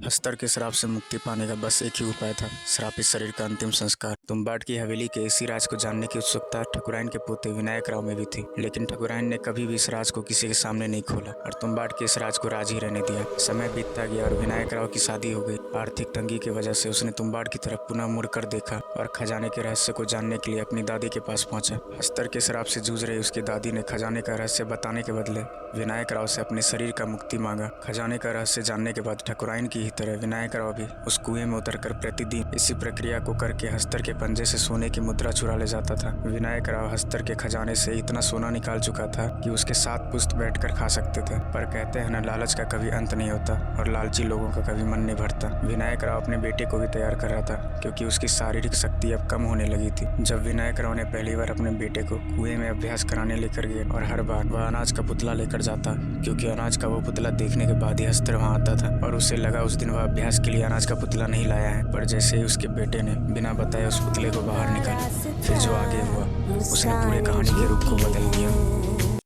अस्तर के श्राप से मुक्ति पाने का बस एक ही उपाय था, श्रापित शरीर का अंतिम संस्कार। तुम्बाड़ की हवेली के इसी राज को जानने की उत्सुकता ठकुराइन के पोते विनायक राव में भी थी, लेकिन ठकुराइन ने कभी भी इस राज को किसी के सामने नहीं खोला और तुम्बाड़ के इस राज को राज ही रहने दिया। समय बीतता गया और विनायक राव की शादी हो गई। आर्थिक तंगी की वजह से उसने तुम्बाड़ की तरफ पुनः मुड़कर देखा और खजाने के रहस्य को जानने के लिए अपनी दादी के पास पहुंचा। अस्तर के श्राप से जूझ रही उसकी दादी ने खजाने का रहस्य बताने के बदले विनायक राव से अपने शरीर का मुक्ति मांगा। खजाने का रहस्य जानने के बाद ठकुराइन की ही तरह विनायक राव भी उस कुएं में उतरकर प्रतिदिन इसी प्रक्रिया को करके हस्तर के पंजे से सोने की मुद्रा चुरा ले जाता था। विनायक राव हस्तर के खजाने से इतना सोना निकाल चुका था कि उसके 7 पुश्त बैठकर खा सकते थे। पर कहते हैं न, लालच का कभी अंत नहीं होता और लालची लोगों का कभी मन नहीं भरता। विनायक राव अपने बेटे को भी तैयार कर रहा था क्योंकि उसकी शारीरिक शक्ति अब कम होने लगी थी। जब विनायक राव ने पहली बार अपने बेटे को कुएं में अभ्यास कराने लेकर गए और हर बार वह अनाज का पुतला लेकर जाता, क्योंकि अनाज का वो पुतला देखने के बाद ही हस्तर वहाँ आता था और उसे लगा उस दिन वह अभ्यास के लिए अनाज का पुतला नहीं लाया है। पर जैसे ही उसके बेटे ने बिना बताए उस पुतले को बाहर निकाला, फिर जो आगे हुआ उसने पूरे कहानी के रूप को बदल दिया।